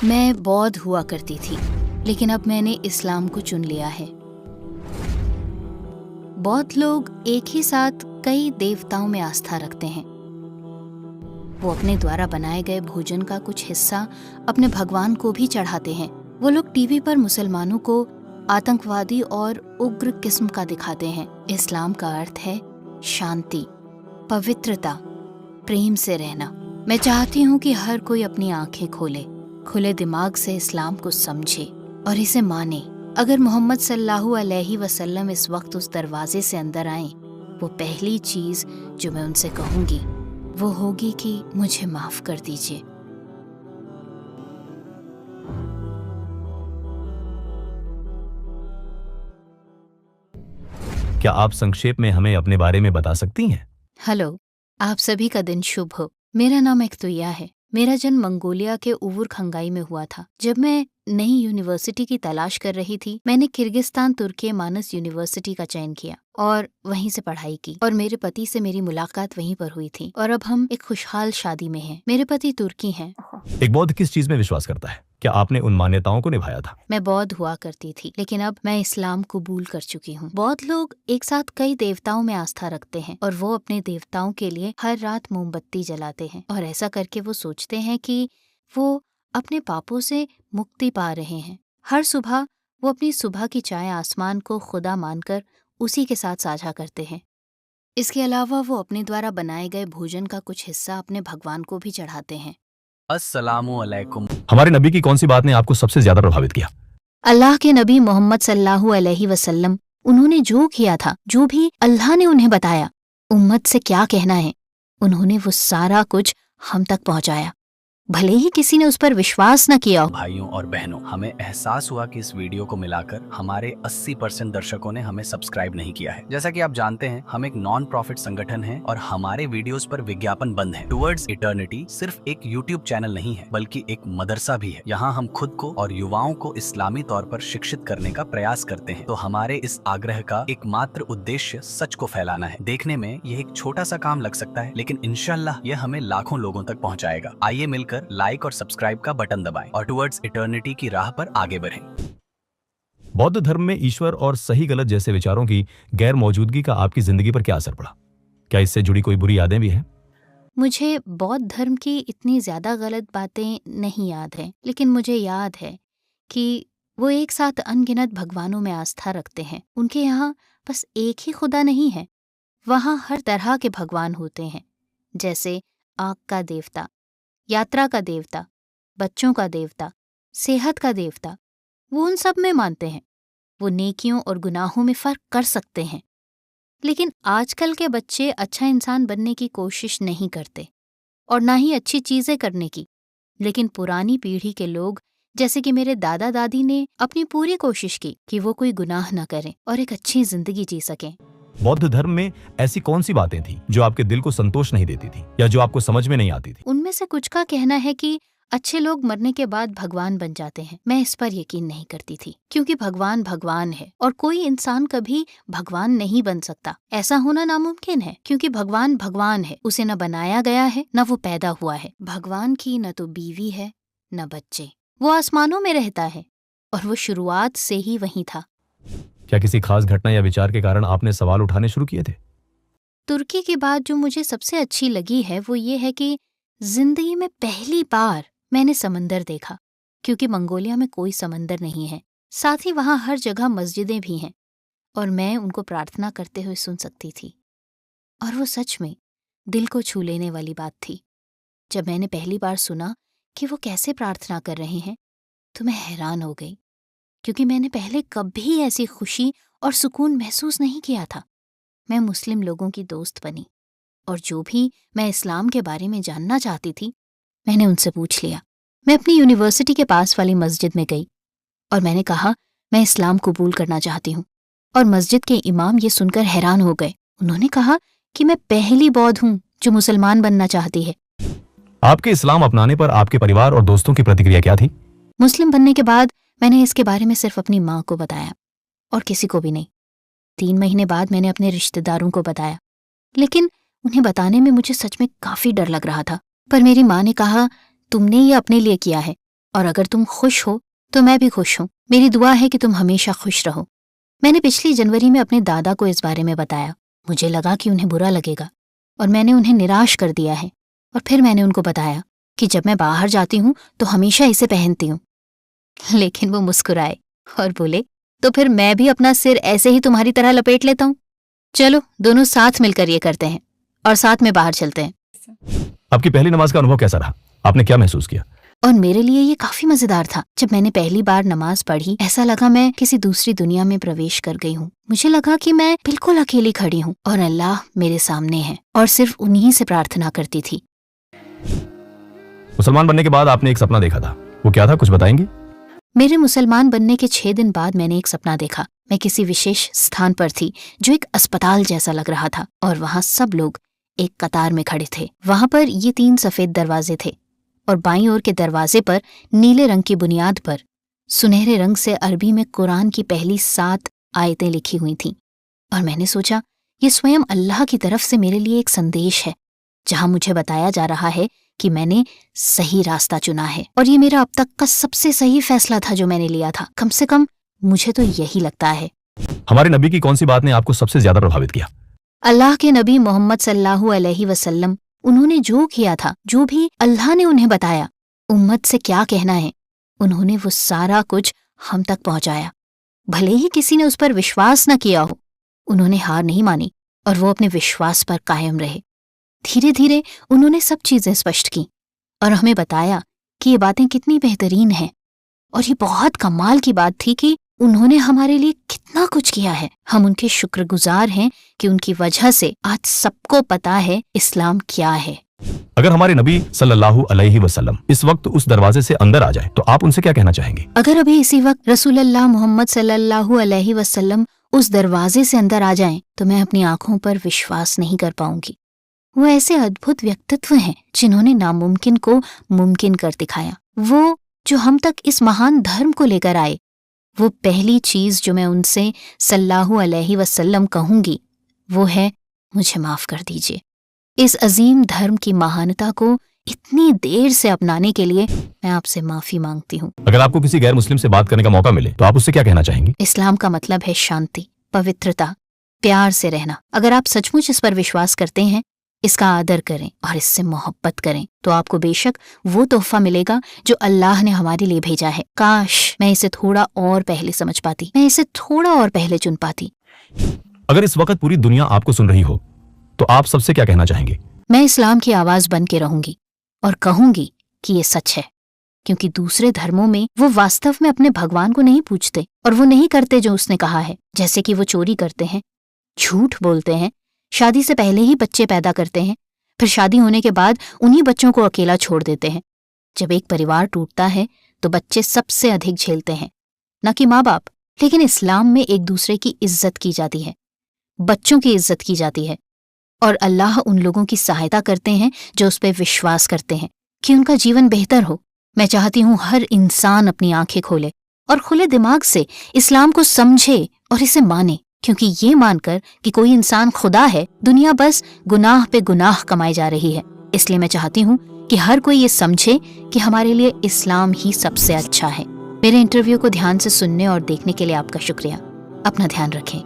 मैं बौद्ध हुआ करती थी, लेकिन अब मैंने इस्लाम को चुन लिया है। बौद्ध लोग एक ही साथ कई देवताओं में आस्था रखते हैं। वो अपने द्वारा बनाए गए भोजन का कुछ हिस्सा अपने भगवान को भी चढ़ाते हैं। वो लोग टीवी पर मुसलमानों को आतंकवादी और उग्र किस्म का दिखाते हैं। इस्लाम का अर्थ है शांति, पवित्रता, प्रेम से रहना। मैं चाहती हूँ कि हर कोई अपनी आंखें खोले, खुले दिमाग से इस्लाम को समझे और इसे माने। अगर मोहम्मद सल्लल्लाहु अलैहि वसल्लम इस वक्त उस दरवाजे से अंदर आए, वो पहली चीज जो मैं उनसे कहूंगी वो होगी कि मुझे माफ कर दीजिए। क्या आप संक्षेप में हमें अपने बारे में बता सकती हैं? हेलो, आप सभी का दिन शुभ हो। मेरा नाम एक्तुया है। मेरा जन्म मंगोलिया के उवुर खंगाई में हुआ था। जब मैं नई यूनिवर्सिटी की तलाश कर रही थी, मैंने किर्गिस्तान तुर्की मानस यूनिवर्सिटी का चयन किया और वहीं से पढ़ाई की। और मेरे पति से मेरी मुलाकात वहीं पर हुई थी और अब हम एक खुशहाल शादी में हैं। मेरे पति तुर्की हैं। एक बौद्ध किस चीज में विश्वास करता है? क्या आपने उन मान्यताओं को निभाया था? मैं बौद्ध हुआ करती थी, लेकिन अब मैं इस्लाम कबूल कर चुकी हूँ। बौद्ध लोग एक साथ कई देवताओं में आस्था रखते हैं और वो अपने देवताओं के लिए हर रात मोमबत्ती जलाते हैं और ऐसा करके वो सोचते हैं कि वो अपने पापों से मुक्ति पा रहे हैं। हर सुबह वो अपनी सुबह की चाय आसमान को खुदा मानकर उसी के साथ साझा करते हैं। इसके अलावा वो अपने द्वारा बनाए गए भोजन का कुछ हिस्सा अपने भगवान को भी चढ़ाते हैं। अस्सलामु अलैकुम। हमारे नबी की कौन सी बात ने आपको सबसे ज्यादा प्रभावित किया? अल्लाह के नबी मोहम्मद सल्लल्लाहु अलैहि वसल्लम, उन्होंने जो किया था, जो भी अल्लाह ने उन्हें बताया, उम्मत से क्या कहना है, उन्होंने वो सारा कुछ हम तक पहुंचाया, भले ही किसी ने उस पर विश्वास न किया हो। भाइयों और बहनों, हमें एहसास हुआ कि इस वीडियो को मिलाकर हमारे 80% दर्शकों ने हमें सब्सक्राइब नहीं किया है। जैसा कि आप जानते हैं, हम एक नॉन प्रॉफिट संगठन है और हमारे वीडियोस पर विज्ञापन बंद है। टुवर्ड्स इटर्निटी सिर्फ एक यूट्यूब चैनल नहीं है, बल्कि एक मदरसा भी है। यहाँ हम खुद को और युवाओं को इस्लामी तौर पर शिक्षित करने का प्रयास करते हैं। तो हमारे इस आग्रह का एकमात्र उद्देश्य सच को फैलाना है। देखने में यह एक छोटा सा काम लग सकता है, लेकिन इंशाल्लाह यह हमें लाखों लोगों तक पहुँचाएगा। आइए मिलकर लाइक और सब्सक्राइब का बटन दबाएं और टुवर्ड्स इटर्निटी की राह पर आगे बढ़ें। बौद्ध धर्म में ईश्वर और सही गलत जैसे विचारों की गैर मौजूदगी का आपकी जिंदगी पर क्या असर पड़ा? क्या इससे जुड़ी कोई बुरी यादें भी हैं? मुझे बौद्ध धर्म की इतनी ज्यादा गलत बातें नहीं याद हैं, लेकिन मुझे याद है कि वो एक साथ अनगिनत भगवानों में आस्था रखते हैं। उनके यहाँ बस एक ही खुदा नहीं है, वहाँ हर तरह के भगवान होते हैं, जैसे आग का देवता, यात्रा का देवता, बच्चों का देवता, सेहत का देवता। वो उन सब में मानते हैं। वो नेकियों और गुनाहों में फर्क कर सकते हैं। लेकिन आजकल के बच्चे अच्छा इंसान बनने की कोशिश नहीं करते और ना ही अच्छी चीजें करने की। लेकिन पुरानी पीढ़ी के लोग, जैसे कि मेरे दादा दादी, ने अपनी पूरी कोशिश की कि वो कोई गुनाह न करें और एक अच्छी जिंदगी जी सकें। बौद्ध धर्म में ऐसी कौन सी बातें थी जो आपके दिल को संतोष नहीं देती थी या जो आपको समझ में नहीं आती थी? उनमें से कुछ का कहना है कि अच्छे लोग मरने के बाद भगवान बन जाते हैं। मैं इस पर यकीन नहीं करती थी, क्योंकि भगवान भगवान है और कोई इंसान कभी भगवान नहीं बन सकता। ऐसा होना नामुमकिन है, क्योंकि भगवान भगवान है, उसे न बनाया गया है न वो पैदा हुआ है। भगवान की न तो बीवी है न बच्चे। वो आसमानों में रहता है और वो शुरुआत से ही वहीं था। क्या किसी खास घटना या विचार के कारण आपने सवाल उठाने शुरू किए थे? तुर्की की बात जो मुझे सबसे अच्छी लगी है वो ये है कि जिंदगी में पहली बार मैंने समंदर देखा, क्योंकि मंगोलिया में कोई समंदर नहीं है। साथ ही वहाँ हर जगह मस्जिदें भी हैं और मैं उनको प्रार्थना करते हुए सुन सकती थी। और वो सच में दिल को छू लेने वाली बात थी। जब मैंने पहली बार सुना कि वो कैसे प्रार्थना कर रहे हैं, तो मैं हैरान हो गई, क्योंकि मैंने पहले कभी ऐसी खुशी और सुकून महसूस नहीं किया था। मैं मुस्लिम लोगों की दोस्त बनी और जो भी मैं इस्लाम के बारे में जानना चाहती थी, मैंने उनसे पूछ लिया। मैं अपनी यूनिवर्सिटी के पास वाली मस्जिद में गई और मैंने कहा, मैं इस्लाम कबूल करना चाहती हूँ। और मस्जिद के इमाम ये सुनकर हैरान हो गए। उन्होंने कहा कि मैं पहली बौद्ध हूँ जो मुसलमान बनना चाहती है। आपके इस्लाम अपनाने पर आपके परिवार और दोस्तों की प्रतिक्रिया क्या थी? मुस्लिम बनने के बाद मैंने इसके बारे में सिर्फ अपनी माँ को बताया और किसी को भी नहीं। 3 महीने बाद मैंने अपने रिश्तेदारों को बताया, लेकिन उन्हें बताने में मुझे सच में काफी डर लग रहा था। पर मेरी माँ ने कहा, तुमने ये अपने लिए किया है, और अगर तुम खुश हो तो मैं भी खुश हूँ। मेरी दुआ है कि तुम हमेशा खुश रहो। मैंने पिछली जनवरी में अपने दादा को इस बारे में बताया। मुझे लगा कि उन्हें बुरा लगेगा और मैंने उन्हें निराश कर दिया है। और फिर मैंने उनको बताया कि जब मैं बाहर जाती हूँ तो हमेशा इसे पहनती हूँ। लेकिन वो मुस्कुराए और बोले, तो फिर मैं भी अपना सिर ऐसे ही तुम्हारी तरह लपेट लेता हूँ। चलो दोनों साथ मिलकर ये करते हैं और साथ में बाहर चलते हैं। आपकी पहली नमाज का अनुभव कैसा रहा? आपने क्या महसूस किया? और मेरे लिए ये काफी मजेदार था। जब मैंने पहली बार नमाज पढ़ी, ऐसा लगा मैं किसी दूसरी दुनिया में प्रवेश कर गई हूँ। मुझे लगा कि मैं बिल्कुल अकेली खड़ी हूँ और अल्लाह मेरे सामने है और सिर्फ उन्हीं से प्रार्थना करती थी। मुसलमान बनने के बाद आपने एक सपना देखा था, वो क्या था, कुछ बताएंगी? मेरे मुसलमान बनने के 6 दिन बाद मैंने एक सपना देखा। मैं किसी विशेष स्थान पर थी जो एक अस्पताल जैसा लग रहा था और वहाँ सब लोग एक कतार में खड़े थे। वहाँ पर ये 3 सफेद दरवाजे थे और बाईं ओर के दरवाजे पर नीले रंग की बुनियाद पर सुनहरे रंग से अरबी में कुरान की पहली 7 आयतें लिखी हुई थीं। और मैंने सोचा, ये स्वयं अल्लाह की तरफ से मेरे लिए एक संदेश है जहां मुझे बताया जा रहा है कि मैंने सही रास्ता चुना है और ये मेरा अब तक का सबसे सही फैसला था जो मैंने लिया था। कम से कम मुझे तो यही लगता है। हमारे नबी की कौन सी बात ने आपको सबसे ज्यादा प्रभावित किया? अल्लाह के नबी मोहम्मद सल्लल्लाहु अलैहि वसल्लम, उन्होंने जो किया था, जो भी अल्लाह ने उन्हें बताया, उम्मत से क्या कहना है, उन्होंने वो सारा कुछ हम तक पहुंचाया। भले ही किसी ने उस पर विश्वास न किया हो, उन्होंने हार नहीं मानी और वो अपने विश्वास पर कायम रहे। धीरे धीरे उन्होंने सब चीजें स्पष्ट की और हमें बताया कि ये बातें कितनी बेहतरीन हैं। और ये बहुत कमाल की बात थी कि उन्होंने हमारे लिए कितना कुछ किया है। हम उनके शुक्रगुजार हैं कि उनकी वजह से आज सबको पता है इस्लाम क्या है। अगर हमारे नबी सल्लल्लाहु अलैहि वसल्लम इस वक्त उस दरवाजे से अंदर आ जाए तो आप उनसे क्या कहना चाहेंगे? अगर अभी इसी वक्त रसूलुल्लाह मोहम्मद सल्लल्लाहु अलैहि वसल्लम उस दरवाजे से अंदर आ जाएं तो मैं अपनी आंखों पर विश्वास नहीं कर पाऊंगी। वो ऐसे अद्भुत व्यक्तित्व हैं जिन्होंने नामुमकिन को मुमकिन कर दिखाया। वो जो हम तक इस महान धर्म को लेकर आए। वो पहली चीज जो मैं उनसे सल्लल्लाहु अलैहि वसल्लम कहूंगी वो है, मुझे माफ कर दीजिए। इस अजीम धर्म की महानता को इतनी देर से अपनाने के लिए मैं आपसे माफी मांगती हूँ। अगर आपको किसी गैर मुस्लिम से बात करने का मौका मिले तो आप उससे क्या कहना चाहेंगी? इस्लाम का मतलब है शांति, पवित्रता, प्यार से रहना। अगर आप सचमुच इस पर विश्वास करते हैं, इसका आदर करें और इससे मोहब्बत करें तो आपको बेशक वो तोहफा मिलेगा जो अल्लाह ने हमारे लिए भेजा है। काश मैं इसे थोड़ा और पहले समझ पाती, मैं इसे थोड़ा और पहले चुन पाती। अगर इस वक्त पूरी दुनिया आपको सुन रही हो तो आप सबसे क्या कहना चाहेंगे? मैं इस्लाम की आवाज बन के रहूंगी और कहूंगी कि ये सच है, क्योंकि दूसरे धर्मों में वो वास्तव में अपने भगवान को नहीं पूछते और वो नहीं करते जो उसने कहा है। जैसे कि वो चोरी करते हैं, झूठ बोलते हैं, शादी से पहले ही बच्चे पैदा करते हैं, फिर शादी होने के बाद उन्हीं बच्चों को अकेला छोड़ देते हैं। जब एक परिवार टूटता है तो बच्चे सबसे अधिक झेलते हैं, न कि माँ बाप। लेकिन इस्लाम में एक दूसरे की इज्जत की जाती है, बच्चों की इज्जत की जाती है और अल्लाह उन लोगों की सहायता करते हैं जो उस पर विश्वास करते हैं कि उनका जीवन बेहतर हो। मैं चाहती हूँ हर इंसान अपनी आंखें खोले और खुले दिमाग से इस्लाम को समझे और इसे माने, क्योंकि ये मानकर कि कोई इंसान खुदा है, दुनिया बस गुनाह पे गुनाह कमाई जा रही है। इसलिए मैं चाहती हूँ कि हर कोई ये समझे कि हमारे लिए इस्लाम ही सबसे अच्छा है। मेरे इंटरव्यू को ध्यान से सुनने और देखने के लिए आपका शुक्रिया। अपना ध्यान रखें।